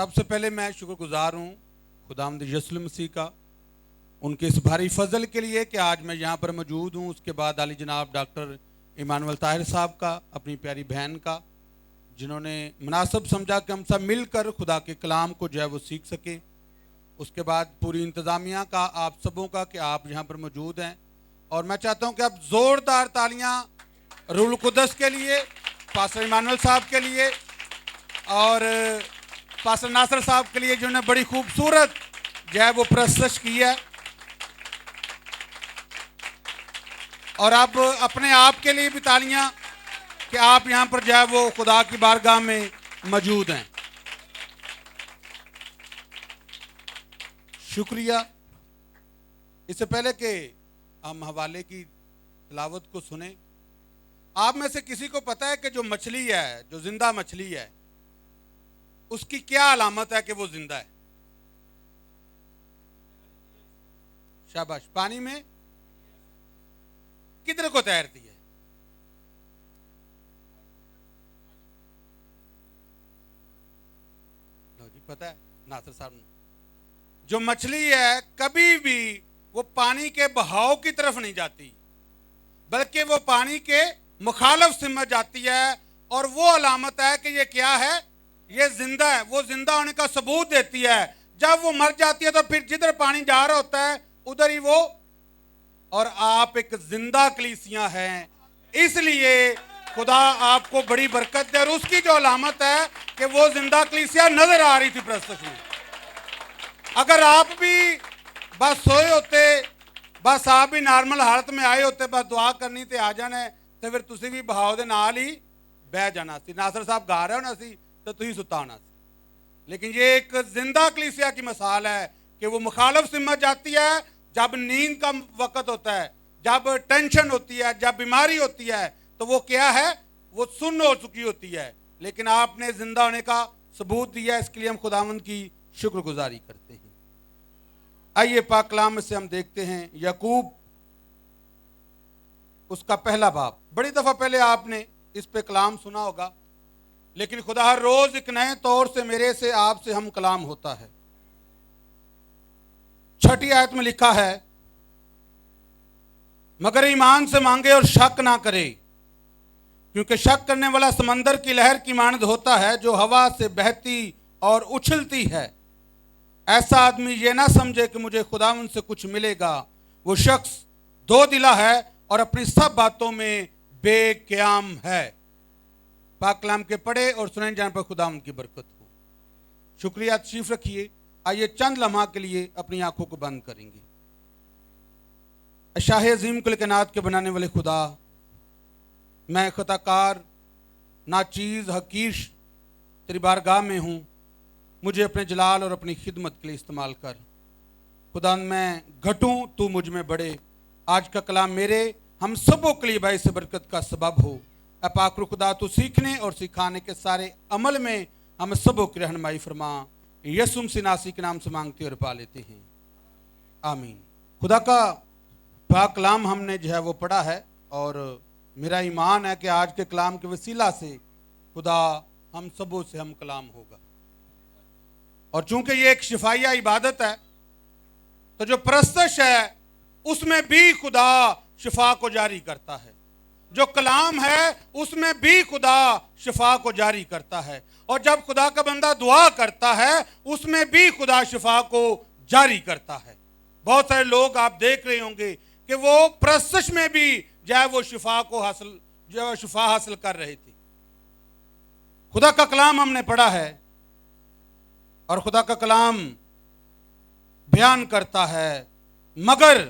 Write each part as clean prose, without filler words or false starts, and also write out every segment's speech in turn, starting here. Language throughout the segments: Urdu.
سب سے پہلے میں شکر گزار ہوں خداوند یسوع مسیح کا ان کے اس بھاری فضل کے لیے کہ آج میں یہاں پر موجود ہوں. اس کے بعد علی جناب ڈاکٹر ایمانویل طاہر صاحب کا, اپنی پیاری بہن کا, جنہوں نے مناسب سمجھا کہ ہم سب مل کر خدا کے کلام کو جو ہے وہ سیکھ سکیں. اس کے بعد پوری انتظامیہ کا, آپ سبوں کا کہ آپ یہاں پر موجود ہیں. اور میں چاہتا ہوں کہ آپ زوردار تالیاں روح القدس کے لیے, پاسٹر ایمانویل صاحب کے لیے اور پاسٹر ناصر صاحب کے لیے جنہوں نے بڑی خوبصورت جو ہے وہ پرستش کی ہے. اور اب اپنے آپ کے لیے بھی تالیاں کہ آپ یہاں پر جو ہے وہ خدا کی بارگاہ میں موجود ہیں. شکریہ. اس سے پہلے کہ ہم حوالے کی تلاوت کو سنیں, آپ میں سے کسی کو پتہ ہے کہ جو مچھلی ہے, جو زندہ مچھلی ہے, اس کی کیا علامت ہے کہ وہ زندہ ہے؟ شاباش. پانی میں کدھر کو تیرتی ہے؟ لو جی, پتہ ہے ناصر صاحب نے. جو مچھلی ہے کبھی بھی وہ پانی کے بہاؤ کی طرف نہیں جاتی, بلکہ وہ پانی کے مخالف سمت جاتی ہے. اور وہ علامت ہے کہ یہ کیا ہے؟ یہ زندہ ہے. وہ زندہ ہونے کا ثبوت دیتی ہے. جب وہ مر جاتی ہے تو پھر جدھر پانی جا رہا ہوتا ہے ادھر ہی وہ. اور آپ ایک زندہ کلیسیاں ہیں, اس لیے خدا آپ کو بڑی برکت دے. اور اس کی جو علامت ہے کہ وہ زندہ کلیسیاں نظر آ رہی تھی پرستش میں. اگر آپ بھی بس سوئے ہوتے, بس آپ بھی نارمل حالت میں آئے ہوتے, بس دعا کرنی تے آ جانا تو پھر تسی بھی بہاؤ دے نال ہی بہ جانا سی. ناصر صاحب گا رہے ہونا سی تو تسی ستا ہونا سی. لیکن یہ ایک زندہ کلیسیا کی مثال ہے کہ وہ مخالف سمت جاتی ہے جب نیند کا وقت ہوتا ہے, جب ٹینشن ہوتی ہے, جب بیماری ہوتی ہے, تو وہ کیا ہے؟ وہ سن ہو چکی ہوتی ہے. لیکن آپ نے زندہ ہونے کا ثبوت دیا, اس کے لیے ہم خداوند کی شکر گزاری کرتے ہیں. آئیے پاک کلام میں سے ہم دیکھتے ہیں یعقوب اس کا پہلا باب. بڑی دفعہ پہلے آپ نے اس پہ کلام سنا ہوگا, لیکن خدا ہر روز ایک نئے طور سے میرے سے آپ سے ہم کلام ہوتا ہے. 6 آیت میں لکھا ہے, مگر ایمان سے مانگے اور شک نہ کرے, کیونکہ شک کرنے والا سمندر کی لہر کی مانند ہوتا ہے جو ہوا سے بہتی اور اچھلتی ہے. ایسا آدمی یہ نہ سمجھے کہ مجھے خداوند سے کچھ ملے گا. وہ شخص دو دلا ہے اور اپنی سب باتوں میں بے قیام ہے. پاک کلام کے پڑھے اور سنیں جان پر خداوند کی برکت ہو. شکریہ. تشریف رکھیے. آئیے چند لمحہ کے لیے اپنی آنکھوں کو بند کریں گے. شاہ عظیم کل کائنات کے بنانے والے خدا, میں خطا کار, ناچیز, حقیر تیری بارگاہ میں ہوں. مجھے اپنے جلال اور اپنی خدمت کے لیے استعمال کر. خدا میں گھٹوں, تو مجھ میں بڑھے. آج کا کلام میرے ہم سبوں کے لیے باعث برکت کا سبب ہو. اے پاک روح خدا, تو سیکھنے اور سکھانے کے سارے عمل میں ہم سبوں کی رہنمائی فرما. یسوع مسیح ناصری کے نام سے مانگتے اور پا لیتے ہیں, آمین. خدا کا پاک کلام ہم نے جو ہے وہ پڑھا ہے, اور میرا ایمان ہے کہ آج کے کلام کے وسیلہ سے خدا ہم سبوں سے ہم کلام ہوگا. اور چونکہ یہ ایک شفائیہ عبادت ہے, تو جو پرستش ہے اس میں بھی خدا شفا کو جاری کرتا ہے. جو کلام ہے اس میں بھی خدا شفا کو جاری کرتا ہے. اور جب خدا کا بندہ دعا کرتا ہے اس میں بھی خدا شفا کو جاری کرتا ہے. بہت سارے لوگ آپ دیکھ رہے ہوں گے کہ وہ پرستش میں بھی جو ہے وہ شفا حاصل کر رہے تھے. خدا کا کلام ہم نے پڑھا ہے, اور خدا کا کلام بیان کرتا ہے, مگر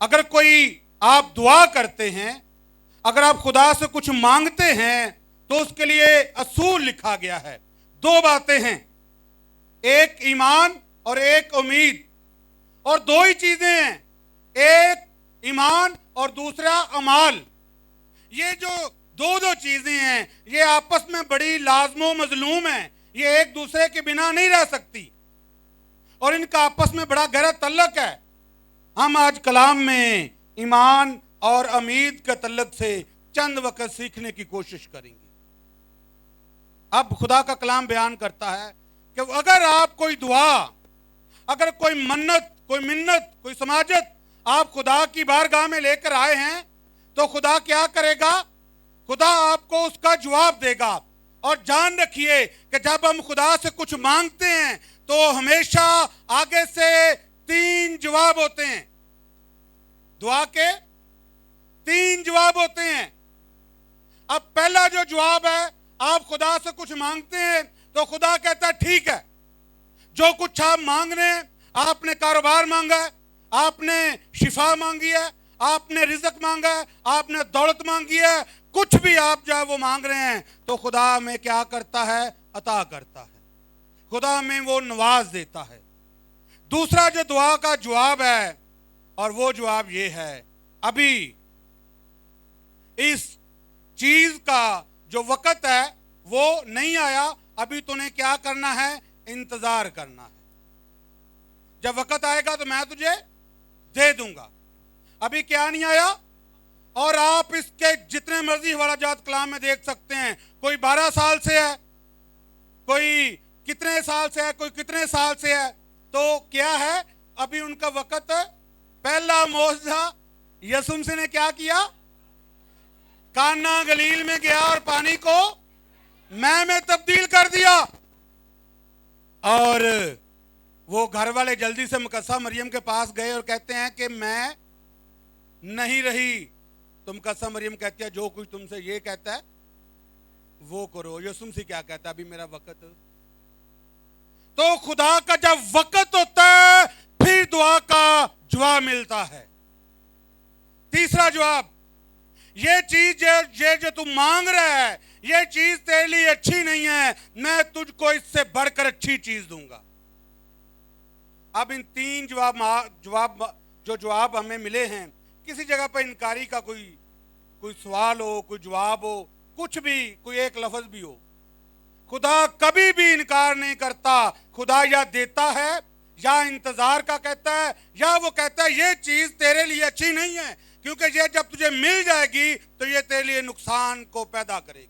اگر کوئی آپ دعا کرتے ہیں, اگر آپ خدا سے کچھ مانگتے ہیں, تو اس کے لیے اصول لکھا گیا ہے. 2 باتیں ہیں, ایک ایمان اور ایک امید. اور 2 ہی چیزیں ہیں, ایک ایمان اور دوسرا عمال. یہ جو دو چیزیں ہیں یہ آپس میں بڑی لازم و مظلوم ہیں. یہ ایک دوسرے کے بنا نہیں رہ سکتی, اور ان کا آپس میں بڑا گہرا تعلق ہے. ہم آج کلام میں ایمان اور امید کے تعلق سے چند وقت سیکھنے کی کوشش کریں گے. اب خدا کا کلام بیان کرتا ہے کہ اگر آپ کوئی دعا، اگر کوئی منت، کوئی منت، کوئی سماجت آپ خدا کی بارگاہ میں لے کر آئے ہیں تو خدا کیا کرے گا؟ خدا آپ کو اس کا جواب دے گا. اور جان رکھیے کہ جب ہم خدا سے کچھ مانگتے ہیں تو ہمیشہ آگے سے 3 جواب ہوتے ہیں. دعا کے 3 جواب ہوتے ہیں. اب پہلا جو جواب ہے، آپ خدا سے کچھ مانگتے ہیں تو خدا کہتا ہے ٹھیک ہے، جو کچھ آپ مانگ رہے ہیں، آپ نے کاروبار مانگا ہے، آپ نے شفا مانگی ہے، آپ نے رزق مانگا ہے، آپ نے دولت مانگی ہے، کچھ بھی آپ جو ہے وہ مانگ رہے ہیں تو خدا ہمیں کیا کرتا ہے؟ عطا کرتا ہے. خدا ہمیں وہ نواز دیتا ہے. دوسرا جو دعا کا جواب ہے، اور وہ جواب یہ ہے، ابھی اس چیز کا جو وقت ہے وہ نہیں آیا، ابھی تو نے کیا کرنا ہے؟ انتظار کرنا ہے. جب وقت آئے گا تو میں تجھے دے دوں گا. ابھی کیا نہیں آیا؟ اور آپ اس کے جتنے مرضی حوالہ جات کلام میں دیکھ سکتے ہیں. کوئی 12 سال سے ہے، کوئی کتنے سال سے ہے، کوئی کتنے سال سے ہے. تو کیا ہے؟ ابھی ان کا وقت. پہلا معجزہ یسوع مسیح نے کیا کیا؟ کانا گلیل میں گیا اور پانی کو میں تبدیل کر دیا. اور وہ گھر والے جلدی سے مقدسہ مریم کے پاس گئے اور کہتے ہیں کہ میں نہیں رہی. تو مقدسہ مریم کہتی ہے جو کچھ تم سے یہ کہتا ہے وہ کرو. یسوع مسیح کیا کہتا ہے؟ ابھی میرا وقت. تو خدا کا جب وقت ہوتا ہے پھر دعا کا جواب ملتا ہے. تیسرا جواب، یہ چیز یہ جو تم مانگ رہا ہے، یہ چیز تیرے لیے اچھی نہیں ہے، میں تجھ کو اس سے بڑھ کر اچھی چیز دوں گا. اب ان 3 جواب ہمیں ملے ہیں. کسی جگہ پر انکاری کا کوئی سوال ہو، کوئی جواب ہو، کچھ بھی، کوئی ایک لفظ بھی ہو، خدا کبھی بھی انکار نہیں کرتا. خدا یا دیتا ہے یا انتظار کا کہتا ہے، یا وہ کہتا ہے یہ چیز تیرے لیے اچھی نہیں ہے، کیونکہ یہ جب تجھے مل جائے گی تو یہ تیرے لیے نقصان کو پیدا کرے گی.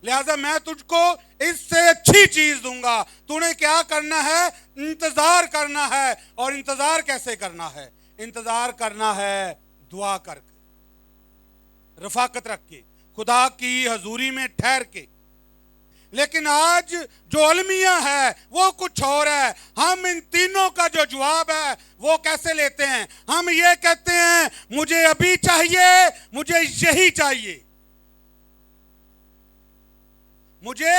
لہٰذا میں تجھ کو اس سے اچھی چیز دوں گا. تو نے کیا کرنا ہے؟ انتظار کرنا ہے. اور انتظار کیسے کرنا ہے؟ انتظار کرنا ہے دعا کر کے، رفاقت رکھ کے، خدا کی حضوری میں ٹھہر کے. لیکن آج جو المیہ ہے وہ کچھ اور ہے. ہم ان تینوں کا جو جواب ہے وہ کیسے لیتے ہیں؟ ہم یہ کہتے ہیں مجھے ابھی چاہیے، مجھے یہی چاہیے، مجھے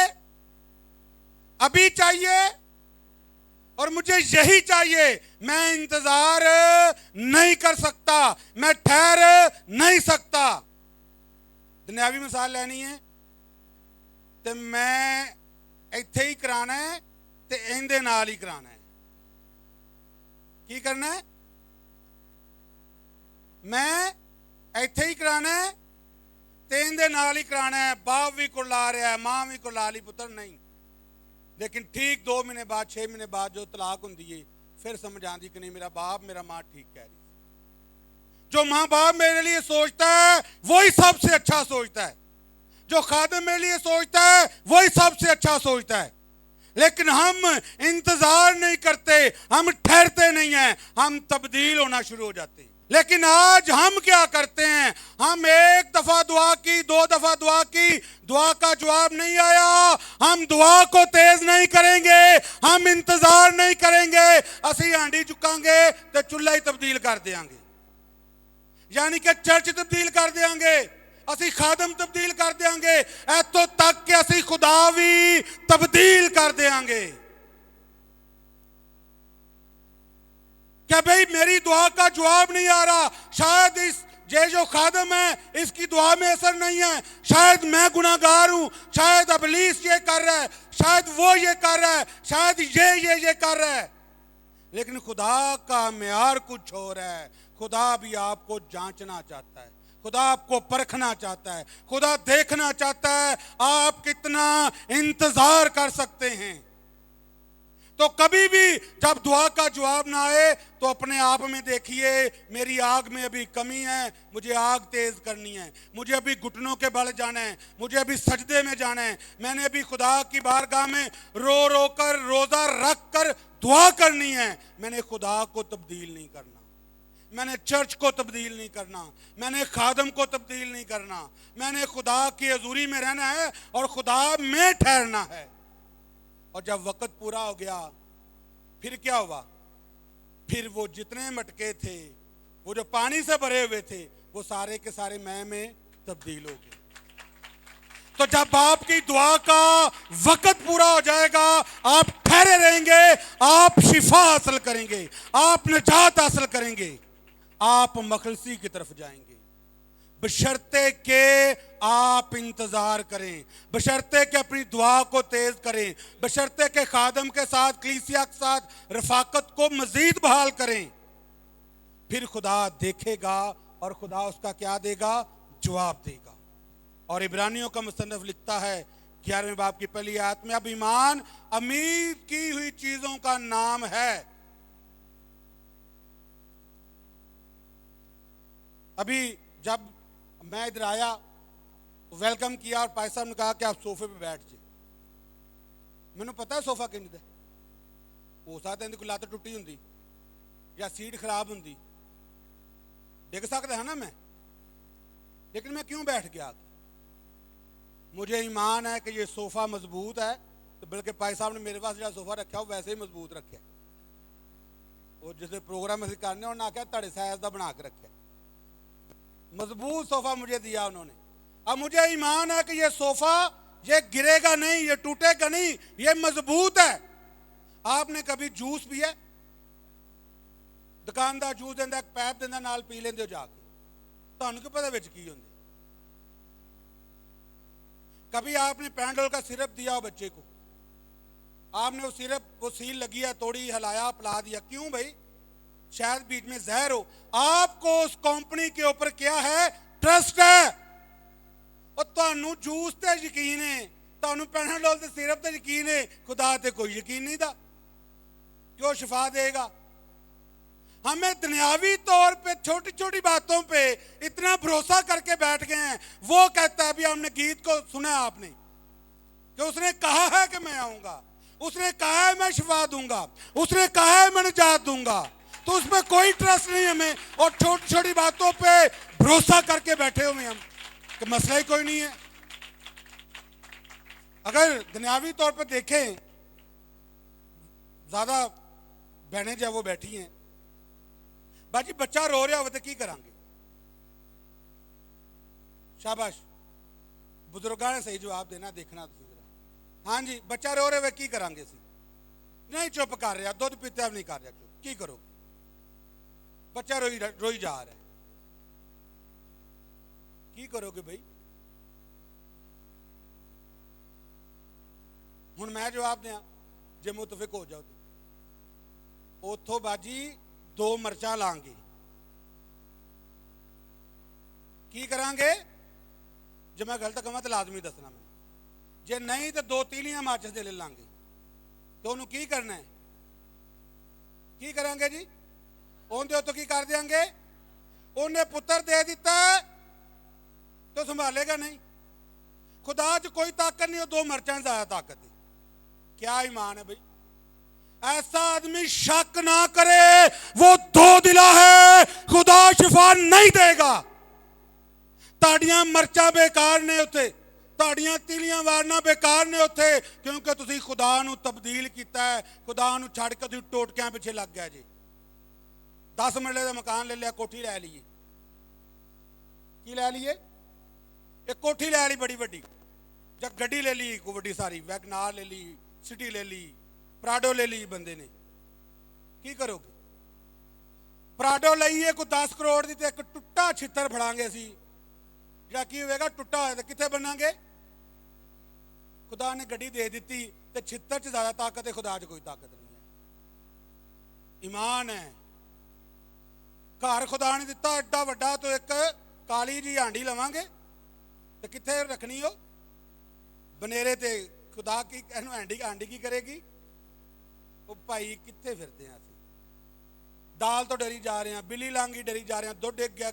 ابھی چاہیے اور مجھے یہی چاہیے. میں انتظار نہیں کر سکتا، میں ٹھہر نہیں سکتا. دنیاوی مثال لینی ہے تو میں ایتھے ہی کرانا ہے تو ایندے نال ہی کرانا ہے. کی کرنا ہے؟ میں ایتھے ہی کرانا ہے تو ایندے نال ہی کرانا ہے. باپ بھی کو لا رہا ہے، ماں بھی کو لا لی، پتر نہیں. لیکن ٹھیک 2 مہینے بعد، 6 مہینے بعد جو طلاق ہوندی ہے پھر سمجھ آندی کہ نہیں میرا باپ، میرا ماں ٹھیک کہہ رہی. جو ماں باپ میرے لیے سوچتا ہے وہی سب سے اچھا سوچتا ہے. جو خادم میرے لیے سوچتا ہے وہی سب سے اچھا سوچتا ہے. لیکن ہم انتظار نہیں کرتے، ہم ٹھہرتے نہیں ہیں، ہم تبدیل ہونا شروع ہو جاتے ہیں. لیکن آج ہم کیا کرتے ہیں؟ ہم 1 دفعہ دعا کی، 2 دفعہ دعا کی، دعا کا جواب نہیں آیا، ہم دعا کو تیز نہیں کریں گے، ہم انتظار نہیں کریں گے. اسی ہانڈی چکاں گے تو چولہا ہی تبدیل کر دیاں گے. یعنی کہ چرچ تبدیل کر دیاں گے، اسی خادم تبدیل کر دیاں گے، ایتھوں تک کہ اسی خدا بھی تبدیل کر دیاں گے. کہ بھئی میری دعا کا جواب نہیں آ رہا، شاید یہ جو خادم ہے اس کی دعا میں اثر نہیں ہے، شاید میں گناہگار ہوں، شاید ابلیس یہ کر رہا ہے، شاید وہ یہ کر رہا ہے، شاید یہ کر رہا ہے. لیکن خدا کا معیار کچھ اور ہے. خدا بھی آپ کو جانچنا چاہتا ہے، خدا آپ کو پرکھنا چاہتا ہے، خدا دیکھنا چاہتا ہے آپ کتنا انتظار کر سکتے ہیں. تو کبھی بھی جب دعا کا جواب نہ آئے تو اپنے آپ میں دیکھیے میری آگ میں ابھی کمی ہے, مجھے آگ تیز کرنی ہے, مجھے ابھی گھٹنوں کے بل جانا ہے, مجھے ابھی سجدے میں جانا ہے, میں نے ابھی خدا کی بارگاہ میں رو رو کر روزہ رکھ کر دعا کرنی ہے. میں نے خدا کو تبدیل نہیں کرنا, میں نے چرچ کو تبدیل نہیں کرنا, میں نے خادم کو تبدیل نہیں کرنا, میں نے خدا کی حضوری میں رہنا ہے اور خدا میں ٹھہرنا ہے. اور جب وقت پورا ہو گیا پھر کیا ہوا؟ پھر وہ جتنے مٹکے تھے, وہ جو پانی سے بھرے ہوئے تھے, وہ سارے کے سارے میں تبدیل ہو گئے. تو جب آپ کی دعا کا وقت پورا ہو جائے گا, آپ ٹھہرے رہیں گے, آپ شفا حاصل کریں گے, آپ نجات حاصل کریں گے, آپ مخلصی کی طرف جائیں گے, بشرطے کہ آپ انتظار کریں, بشرطے کہ اپنی دعا کو تیز کریں, بشرطے کہ خادم کے ساتھ, کلیسیا کے ساتھ رفاقت کو مزید بحال کریں. پھر خدا دیکھے گا اور خدا اس کا کیا دے گا؟ جواب دے گا. اور عبرانیوں کا مصنف لکھتا ہے 11ویں باب کی پہلی آیت میں, اب ایمان امید کی ہوئی چیزوں کا نام ہے. ابھی جب میں ادھر آیا ویلکم کیا اور پائے صاحب نے کہا کہ آپ صوفے پہ بیٹھ جائیں. میں نے پتا ہے صوفہ کہیں دے ہو سکتا ہے کوئی لات ٹوٹی ہوں یا سیٹ خراب ہوں, ڈگ سکتا ہے نا میں, لیکن میں کیوں بیٹھ گیا؟ مجھے ایمان ہے کہ یہ صوفہ مضبوط ہے, تو بلکہ پائے صاحب نے میرے پاس جو صوفہ رکھا ہو ویسے ہی مضبوط رکھا ہے, اور جسے پروگرام ایسے کرنے اور نہ کیا تڑے سائز دا بنا کے رکھا ہے, مضبوط صوفہ مجھے دیا انہوں نے. اب مجھے ایمان ہے کہ یہ صوفہ یہ گرے گا نہیں, یہ ٹوٹے گا نہیں, یہ مضبوط ہے. آپ نے کبھی جوس پیا؟ دکاندار جوس دینا ایک پیپ دینا نال پی لیندے ہو جا کے, تانوں کی پتہ وچ کی ہوندے. کبھی آپ نے پینڈول کا سرپ دیا ہو بچے کو, آپ نے وہ سرپ وہ سیل لگی ہے توڑی, ہلایا, پلا دیا, کیوں بھائی؟ شاید بیچ میں زہر ہو. آپ کو اس کمپنی کے اوپر کیا ہے؟ ٹرسٹ ہے. اور تانوں جوس تے یقین ہے, تانوں پینڈول تے سرپ تے یقین ہے, خدا تے کوئی یقین نہیں دا کہ وہ شفا دے گا. ہمیں دنیاوی طور پہ چھوٹی چھوٹی باتوں پہ اتنا بھروسہ کر کے بیٹھ گئے ہیں. وہ کہتا ہے, ابھی ہم نے گیت کو سنا آپ نے, کہ اس نے کہا ہے کہ میں آؤں گا, اس نے کہا ہے میں شفا دوں گا, اس نے کہا ہے میں نجات دوں گا. تو اس میں کوئی ٹرسٹ نہیں ہمیں, اور چھوٹی چھوٹی باتوں پہ بھروسہ کر کے بیٹھے ہوئے ہم کہ مسئلہ ہی کوئی نہیں ہے. اگر دنیاوی طور پہ دیکھیں, زیادہ بہنیں جو وہ بیٹھی ہیں, باجی بچہ رو رہا ہو تو کی کریں گے؟ شاباش, بزرگاں نے صحیح جواب دینا, دیکھنا تو ذرا. ہاں جی, بچہ رو رہے ہوئے کی کریں گے؟ سی نہیں چپ کر رہا, دودھ پیتے نہیں کر رہا, چپ کی کرو گے؟ بچہ روئی جا رہا ہے, کی کرو گے بھائی؟ ہوں میں جواب دیا جے متفق ہو جاؤ تو اتوں باجی 2 مرچاں لان گے, کی کران گے؟ جے میں غلط کہاں تو لازمی دسنا, میں جے نہیں تو 2 تیلیاں ماچس دے لے لیں گے. تو انہوں کی کرنا ہے؟ کی کریں گے جی؟ اندر تو کی کر دیں گے؟ انہیں پتر دے دیتا ہے تو سنبھالے گا نہیں. خدا چ کوئی طاقت نہیں, 2 مرچاں زیادہ طاقت ہے. کیا ایمان ہے بھائی؟ ایسا آدمی شک نہ کرے, وہ 2 دلا ہے, خدا شفا نہیں دے گا. تاڑیاں مرچا بیکار نے ہوتے, تاڑیاں تیلیاں وارنا بیکار نے ہوتے, کیونکہ تسی خدا نو تبدیل کیتا ہے, خدا نو چھڑ کے تسی ٹوٹکیاں پیچھے لگ گیا جی. 10 مرلے دا مکان لے لیا, کوٹھی لے لیے, کی لے لیے؟ ایک کوٹھی لے لی بڑی بڑی, جب گڈی لے لی کو بڑی ساری, ویگنار لے لی, سٹی لے لی, پراڈو لے لی بندے نے, کی کرو گے؟ پراڈو لئیے کو 10 کروڑ دی تے ایک ٹوٹا چھتر پھڑاں گے سی, جا کی ہوئے گا ٹوٹا ہوئے تو کتے بننا گے؟ خدا نے گڈی دے دیتی تے چھتر چ زیادہ طاقت ہے, خدا چ کوئی طاقت نہیں ہے. ایمان ہے. گھر خدا نے دیتا ایڈا وڈا, تو ایک کالی جی ہانڈی لواں گے تو کتنے رکھنی ہو؟ بنیرے تے. خدا کی ہانڈی کی کرے گی؟ ਉਹ ਭਾਈ ਕਿੱਥੇ ਫਿਰਦੇ ਆ ਅਸੀਂ? ਦਾਲ ਤੋਂ ਡਰੀ ਜਾ ਰਹੇ ਹਾਂ, ਬਿੱਲੀ ਲਾਂਗੀ ਡਰੀ ਜਾ ਰਹੇ ਹਾਂ, ਦੁੱਧ ਡਿੱਗ ਗਿਆ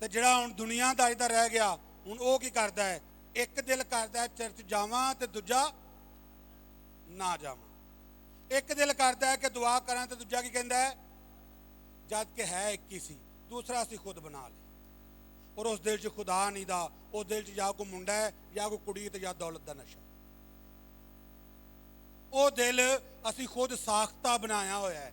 ਤੇ ਜਿਹੜਾ ਹੁਣ ਦੁਨੀਆਦਾਰੀ ਦਾ ਰਹਿ ਗਿਆ, ਹੁਣ ਉਹ ਕੀ ਕਰਦਾ ਹੈ? ਇੱਕ ਦਿਲ ਕਰਦਾ ਹੈ ਚਰਚ ਜਾਵਾਂ ਤੇ ਦੂਜਾ ਨਾ ਜਾਵਾਂ। ਇੱਕ ਦਿਲ ਕਰਦਾ ਹੈ ਕਿ ਦੁਆ ਕਰਾਂ ਤੇ ਦੂਜਾ ਕੀ ਕਹਿੰਦਾ ਹੈ? ਜਦ ਕਿ ਹੈ ਇੱਕ ਹੀ ਸੀ, ਦੂਸਰਾ ਅਸੀਂ ਖੁਦ ਬਣਾ ਲਿਆ। ਔਰ ਉਸ ਦਿਲ 'ਚ ਖੁਦਾ ਨਹੀਂ ਦਾ, ਉਸ ਦਿਲ 'ਚ ਜਾਂ ਕੋਈ ਮੁੰਡਾ ਹੈ ਜਾਂ ਕੋਈ ਕੁੜੀ ਤੇ ਜਾਂ ਦੌਲਤ ਦਾ ਨਸ਼ਾ। ਉਹ ਦਿਲ ਅਸੀਂ ਖੁਦ ਸਾਖਤਾ ਬਣਾਇਆ ਹੋਇਆ ਹੈ।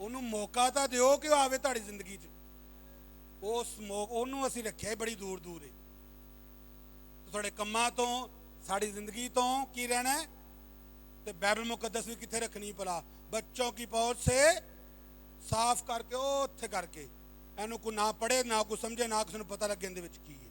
ਉਹਨੂੰ ਮੌਕਾ ਤਾਂ ਦਿਓ ਕਿ ਉਹ ਆਵੇ ਤੁਹਾਡੀ ਜ਼ਿੰਦਗੀ 'ਚ। ਉਸ ਉਹਨੂੰ ਅਸੀਂ ਰੱਖਿਆ ਬੜੀ ਦੂਰ ਦੂਰ ਹੈ। ਤੁਹਾਡੇ ਕੰਮਾਂ ਤੋਂ, ਸਾਡੀ ਜ਼ਿੰਦਗੀ ਤੋਂ ਕੀ ਰਹਿਣਾ ਹੈ, ਤੇ ਬਾਈਬਲ ਮੁਕੱਦਸ ਵੀ ਕਿੱਥੇ ਰੱਖਣੀ ਭਲਾ, ਬੱਚੋਂ ਕੀ ਪਹੁੰਚ ਸੇ ਸਾਫ਼ ਕਰਕੇ ਉਹ ਉੱਥੇ ਕਰਕੇ, ਇਹਨੂੰ ਕੋਈ ਨਾ ਪੜ੍ਹੇ ਨਾ ਕੋਈ ਸਮਝੇ ਨਾ ਕਿਸੇ ਨੂੰ ਪਤਾ ਲੱਗੇ ਇਹਦੇ ਵਿੱਚ ਕੀ ਹੈ।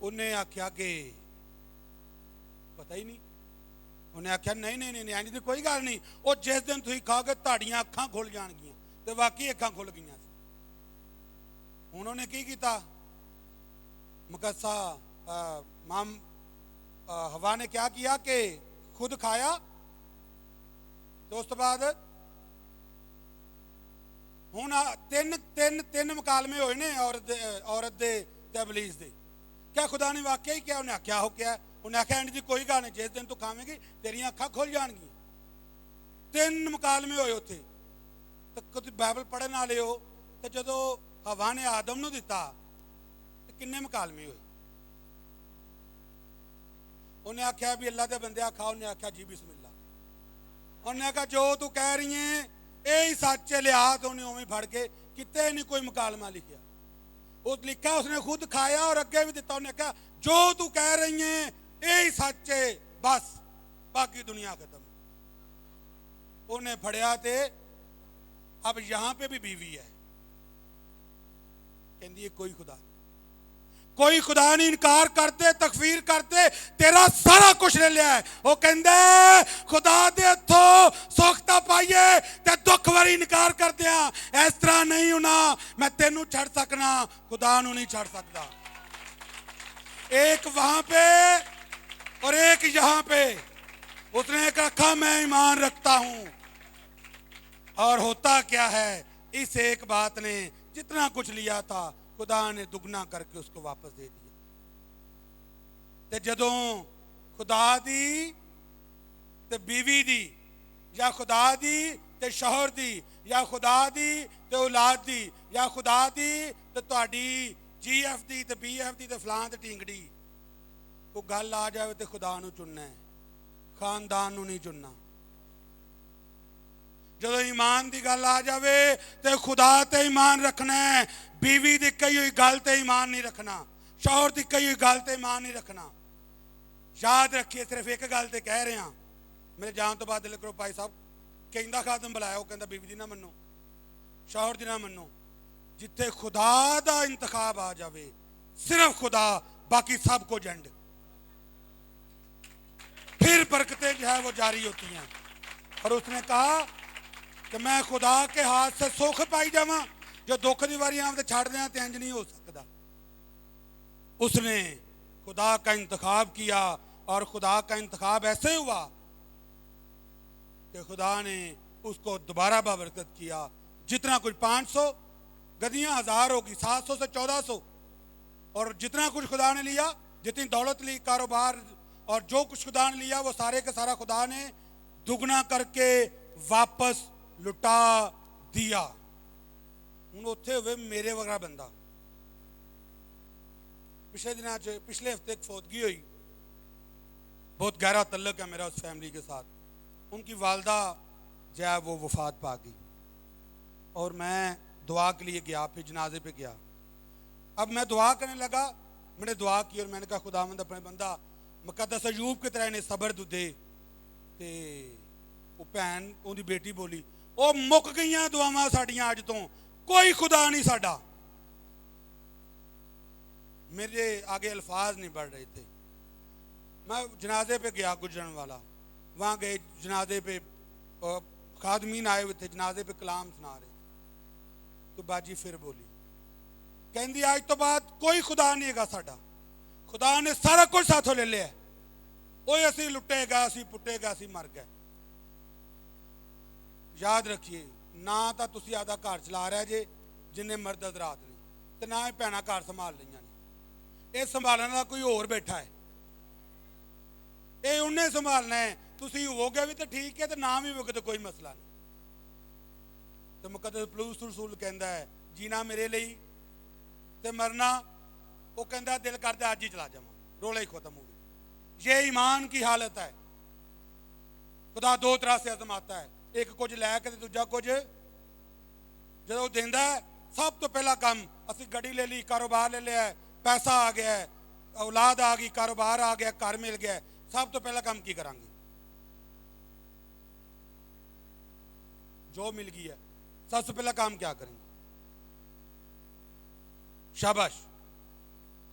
انہیں آخیا کہ پتہ ہی نہیں. انہیں آخیا نہیں نہیں نہیں اینج دی کوئی گل نہیں, وہ جس دن تھی کھا کے تہاڈیاں اکھاں کھل جان گیاں. تو واقعی اکھاں کھل گئیاں سی. انہوں نے کی کیتا, مقدسہ مام ہوا نے کیا کیا کہ خود کھایا. تو اس بعد ہوں تین تین تین مکالمے ہوئے نے عورت دے تے ابلیس دے. کیا خدا نے واقعی کیا؟ انہیں آخیا ہو کیا؟ انہیں آخیا اینڈ جی کوئی گل نہیں, جس دن تو کھاویں گی تیریاں اکھاں کھل جان گی. تین مکالمے ہوئے اتنے. تو کچھ بائبل پڑھن والے ہو تو جدو ہوا نے آدم نو دتا تو کنے مکالمے ہوئے؟ انہیں آخیا بھی اللہ دے بندے کھا. انہیں آخیا جی بسم اللہ. انہیں آخیا جو تو کہہ رہی ہیں یہی سچ لیا. تو انہیں اویں پھڑ کے کتے نہیں کوئی مکالمہ لکھیا. وہ لکھا اس نے خود کھایا اور اگے بھی دیتا. انہیں کہا جو تو کہہ رہی ہیں یہی سچ ہے, بس باقی دنیا ختم. انہیں پھڑیا تے اب یہاں پہ بھی بیوی ہے. کہندی ہے کوئی خدا نہیں, کوئی خدا نہیں. انکار کرتے, تکفیر کرتے, تیرا سارا کچھ لے لیا ہے. وہ کہندے خدا دے ہتھوں سوختہ پائیے تے دکھ واری انکار کر دیا. اس طرح نہیں ہونا. میں تینوں چھڑ سکنا, خدا نو نہیں چھڑ سکتا. ایک وہاں پہ اور ایک یہاں پہ. اس نے کہا میں ایمان رکھتا ہوں. اور ہوتا کیا ہے, اس ایک بات نے جتنا کچھ لیا تھا خدا نے دگنا کر کے اس کو واپس دے دیا. تے جدوں خدا دی تے بیوی دی, یا خدا دی تے شوہر دی, یا خدا دی تے اولاد دی, یا خدا دی تے تہاڈی جی ایف دی تے بی ایف دی تے فلاں تے ٹینگڑی, کوئی گل آ جائے تے خدا نو چننا ہے, خاندان نو نہیں چننا. جدو ایمان دی گل آ جاوے تے خدا تے ایمان رکھنا ہے. بیوی دی کئی ہوئی گل تے ایمان نہیں رکھنا, شوہر دی کئی ہوئی گل تے ایمان نہیں رکھنا. یاد رکھیے صرف ایک گل تے کہہ رہے ہیں, میرے جان تو بعد دل کرو بھائی صاحب کہندا خادم بلایا, وہ کہندا بیوی دی نہ منو, شوہر دی نہ منو. جتھے خدا دا انتخاب آ جاوے صرف خدا, باقی سب کو جنڈ, پھر برکتیں جو ہے وہ جاری ہوتی ہیں. اور اس نے کہا کہ میں خدا کے ہاتھ سے سکھ پائی جاواں, جو دکھ دی واری آم تے چھڑ دیاں تے انج نہیں ہو سکتا. اس نے خدا کا انتخاب کیا, اور خدا کا انتخاب ایسے ہوا کہ خدا نے اس کو دوبارہ بابرکت کیا. جتنا کچھ 500 گدیاں 1000 ہوگی, 700 سے 1400, اور جتنا کچھ خدا نے لیا, جتنی دولت لی, کاروبار, اور جو کچھ خدا نے لیا وہ سارے کا سارا خدا نے دگنا کر کے واپس لٹا دیا. ہوں اتنے ہوئے میرے وغیرہ بندہ. پچھلے دنوں پچھلے ہفتے ایک فوتگی ہوئی, بہت گہرا تعلق ہے میرا اس فیملی کے ساتھ. ان کی والدہ جو ہے وہ وفات پا گئی, اور میں دعا کے لیے گیا, پھر جنازے پہ گیا. اب میں دعا کرنے لگا, میں نے دعا کی اور میں نے کہا خداوند اپنے بندہ مقدس ایوب کی طرح انہیں صبر دے. تے وہ بھن ان کی بیٹی بولی, وہ مک گئیاں دعاواں ساڈیاں اج تو, کوئی خدا نہیں ساڈا. میرے آگے الفاظ نہیں بڑھ رہے تھے. میں جنازے پہ گیا گجرن والا, وہاں گئے جنازے پہ, خادمین آئے ہوئے تھے, جنازے پہ کلام سنا رہے تھے. تو باجی پھر بولی, کہندی آج تو بعد کوئی خدا نہیں ہے ساڈا, خدا نے سارا کچھ ساتھوں لے لیا. وہ اسی لٹے گا, اسی پٹے گا, اسی مر گئے. یاد رکھیے, نہ تو تسی آدھا گھر چلا رہے جے جنہیں مرد حضرات نے, تو نہ ہی بھੈਣਾਂ گھر سنبھال لਈਆਂ نے. یہ سنبھالنے والا کوئی اور بیٹھا ہے, یہ انہیں سنبھالنا ہے. تسی ہو گئے بھی تو ٹھیک ہے, تو نہ بھی ہو گئے تو کوئی مسئلہ نہیں. تو مقدس پولس رسول کہندا ہے جینا میرے لیے تے مرنا, وہ کہندا دل کردا اج ہی چلا جاواں, رولا ہی ختم ہو گیا. یہ ایمان کی حالت ہے. خدا دو طرح سے آزماتا ہے, ایک کچھ لے کے دوجا کچھ جدوں دیندا ہے. سب تو پہلا کام اسی گڈی لے لی, کاروبار لے لیا, پیسہ آ گیا ہے, اولاد آ گئی, کاروبار آ گیا, گھر مل گیا, سب تو پہلا کام کی کریں گے؟ جو مل گئی ہے سب سے پہلا کام کیا کریں گے؟ شاباش.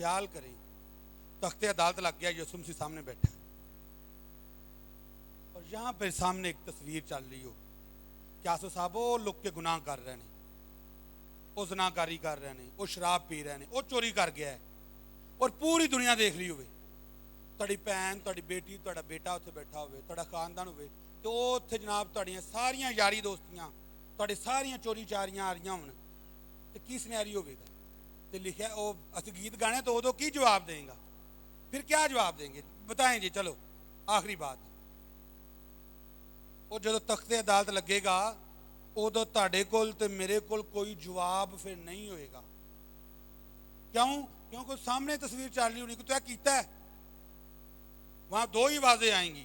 خیال کریں تخت عدالت لگ گیا, یسوع مسیح سامنے بیٹھا ہے اور یہاں پہ سامنے ایک تصویر چل رہی ہو کہ آسو صاحب وہ لوگ کے گناہ کر رہے ہیں, وہ زناکاری کر رہے ہیں, وہ شراب پی رہے ہیں, وہ چوری کر گیا ہے اور پوری دنیا دیکھ رہی ہوئے, تڑی بہن تڑی بیٹی تڑا بیٹا اتنے بیٹھا ہوئے, تڑا خاندان ہوئے تو اتنے جناب تڑیاں ساریاں یاری دوستیاں تڑے ساریاں چوری چاریاں آ رہی ہون تو کی سنیری ہوئے گا. تو لکھا ہے وہ اسی گیت گانے تو ادو کی جواب دیں گا, پھر کیا جواب دیں گے بتائیں جی. چلو آخری بات, وہ جدو تخت عدالت لگے گا ادو تاڑے کول تے میرے کول کوئی جواب پھر نہیں ہوئے گا. کیوں؟ کیونکہ سامنے تصویر چل رہی ہونی کہ تو کیتا ہے. وہاں دو ہی آوازیں آئیں گی,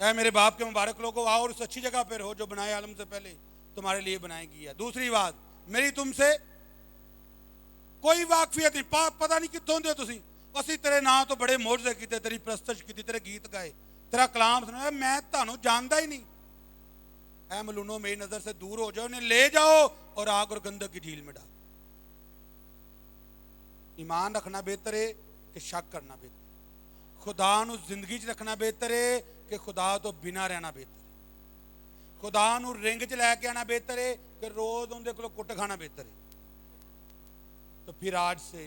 اے میرے باپ کے مبارک لوگوں آؤ اور اس اچھی جگہ پر ہو جو بنائے عالم سے پہلے تمہارے لیے بنائی گئی ہے. دوسری بات, میری تم سے کوئی واقفیت نہیں, پتہ نہیں کتوں دے تسی, اسی تیرے نام تو بڑے معجزے کیتے, تیری پرستش کیتی, تیرے گیت گائے, تیرا کلام سنا, میں تانوں جاندا ہی نہیں. اے ملونو میری نظر سے دور ہو جاؤ, انہیں لے جاؤ اور آگ اور گندک کی جھیل میں ڈالو. ایمان رکھنا بہتر ہے کہ شک کرنا بہتر ہے. خدا نو زندگی چ رکھنا بہتر ہے کہ خدا تو بنا رہنا بہتر ہے. خدا نو رنگ چ لے کے آنا بہتر ہے کہ روز اندر کو کٹ کھانا بہتر ہے. تو پھر آج سے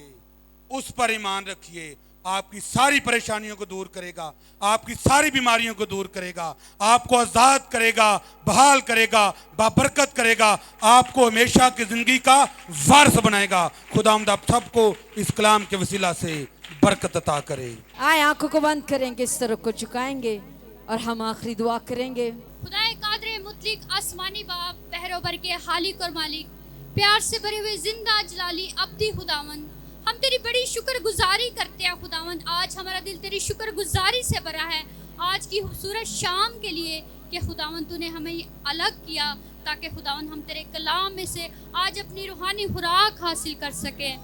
اس پر ایمان رکھیے, آپ کی ساری پریشانیوں کو دور کرے گا, آپ کی ساری بیماریوں کو دور کرے گا, آپ کو آزاد کرے گا, بحال کرے گا, بابرکت کرے گا, آپ کو ہمیشہ کی زندگی کا وارث بنائے گا. خداوند آپ سب کو اس کلام کے وسیلہ سے برکت عطا کرے. آئے آنکھوں کو بند کریں گے, اس طرف کو چکائیں گے اور ہم آخری دعا کریں گے. خدا قادر مطلق آسمانی باپ, بحر و بر کے خالق اور مالک, پیار سے بھرے ہوئے زندہ جلالی ابدی خداوند, ہم تیری بڑی شکر گزاری کرتے ہیں خداوند. آج ہمارا دل تیری شکر گزاری سے بھرا ہے آج کی خوبصورت شام کے لیے کہ خداوند تو نے ہمیں الگ کیا تاکہ خداوند ہم تیرے کلام میں سے آج اپنی روحانی خوراک حاصل کر سکیں.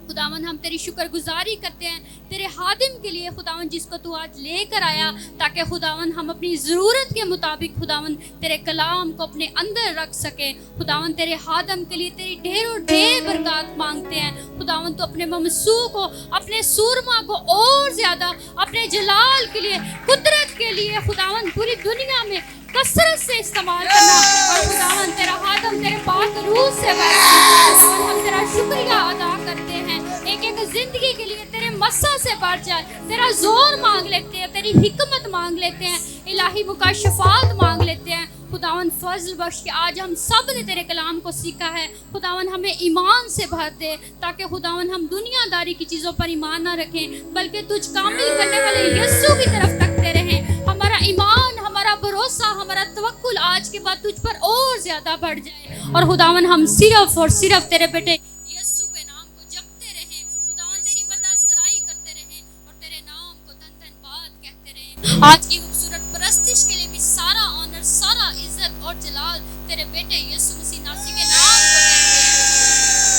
خداوند ہم تیری شکر گزاری کرتے ہیں تیرے خادم کے لیے خداوند, جس کو تو آج لے کر آیا تاکہ خداوند ہم اپنی ضرورت کے مطابق خداوند تیرے کلام کو اپنے اندر رکھ سکیں. خداوند تیرے خادم کے لیے تیری ڈھیر و ڈھیر برکات مانگتے ہیں خداوند. تو اپنے ممسوح کو, اپنے سورما کو اور زیادہ اپنے جلال کے لیے, قدرت کے لیے خداوند پوری دنیا میں کثرت سے استعمال کرنا. اور خداوند تیرا خادم تیرے پاک روح سے خداوند ہم تیرا شکریہ ادا کرتے ہیں. ایک ایک زندگی کے لیے تیرے مسا سے بڑھ جائے, تیرا زور مانگ لیتے ہیں, تیری حکمت مانگ لیتے ہیں, الہی مکاشفات مانگ لیتے ہیں. خداوند فضل بخش کہ آج ہم سب نے تیرے کلام کو سیکھا ہے خداوند, ہمیں ایمان سے بھر دے تاکہ خداوند ہم دنیا داری کی چیزوں پر ایمان نہ رکھیں بلکہ تجھ کامل کرنے والے یسوع کی طرف تکتے رہیں. ہمارا ایمان, ہمارا بھروسہ, ہمارا توکل آج کے بعد تجھ پر اور زیادہ بڑھ جائے اور خداوند ہم صرف اور صرف تیرے بیٹے یسوع کے نام کو جپتے رہیں. خداوند تیری بداسرائی کرتے رہیں اور تیرے نام کو دن دن بعد کہتے رہیں. آج کی خوبصورت پرستش کے لیے بھی سارا آنر, سارا عزت اور جلال تیرے بیٹے یسوع مسیح ناصری کے نام کو دیتے ہیں.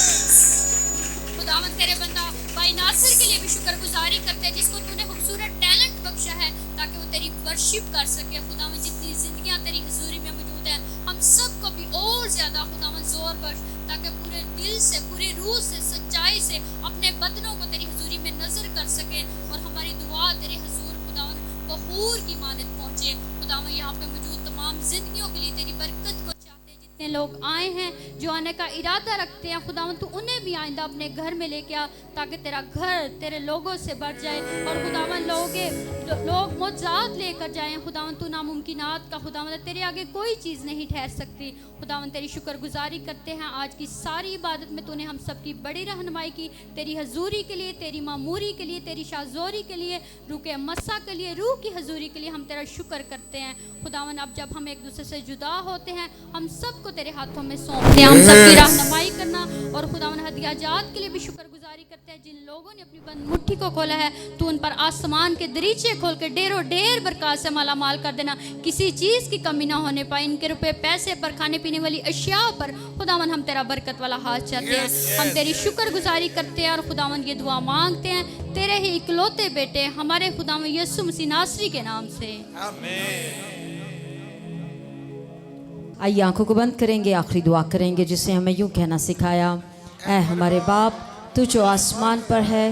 خداوند تیرے بندہ بھائی ناصر کے لیے بھی شکر گزاری کرتے ہیں جس کو تو نے خوبصورت ٹیلنٹ بخشا ہے تاکہ وہ تیری ورشپ کر سکے. خداوند جتنی زندگیاں تیری حضوری میں موجود ہیں ہم سب کو بھی اور زیادہ خداوند زور بخش تاکہ پورے دل سے, پوری روح سے, سچائی سے اپنے بدنوں کو تیری حضوری میں نظر کر سکے اور ہماری دعا تیرے حضور خداوند بخور کی مانند پہنچے. خداوند یہاں پہ موجود تمام زندگیوں کے لیے تیری برکت کو چاہتے ہیں. جتنے لوگ آئے ہیں جو آنے کا ارادہ رکھتے ہیں خداوند تو انہیں بھی آئندہ اپنے گھر میں لے کے آ تاکہ تیرا گھر تیرے لوگوں سے بھر جائے اور خداوند لوگ معجزات لے کر جائیں. خداوند تو ناممکنات کا خداوند, تیرے آگے کوئی چیز نہیں ٹھہر سکتی. خداوند تیری شکر گزاری کرتے ہیں آج کی ساری عبادت میں تو نے ہم سب کی بڑی رہنمائی کی. تیری حضوری کے لیے, تیری معموری کے لیے, تیری شاذوری کے لیے, روح کے مسا کے لیے, روح کی حضوری کے لیے ہم تیرا شکر کرتے ہیں. خداوند اب جب ہم ایک دوسرے سے جدا ہوتے ہیں ہم سب کو تیرے ہاتھوں میں سونپتے ہیں. ہم سب کی رہنمائی کرنا اور خداوند ہدیہ جات کے لیے بھی شکر گزاری کرتے ہیں. جن لوگوں نے اپنی بند مٹھی کو کھولا ہے تو ان پر آسمان کے دریچے کھول کے ڈھیر و ڈھیر برکات سے مالا مال کر دینا, کسی چیز کی کمی نہ ہونے پائے. ان کے روپے پیسے پر, کھانے پینے والی اشیاء پر خداوند ہم تیرا برکت والا ہاتھ چاہتے ہیں. ہم تیری شکر گزاری کرتے ہیں اور خداوند یہ دعا مانگتے ہیں تیرے ہی اکلوتے بیٹے ہمارے خداوند یسوع مسیح ناصری کے نام سے, آمین. آئیے آنکھوں کو بند کریں گے, آخری دعا کریں گے جسے ہمیں یوں کہنا سکھایا. اے ہمارے باپ تو جو آسمان پر ہے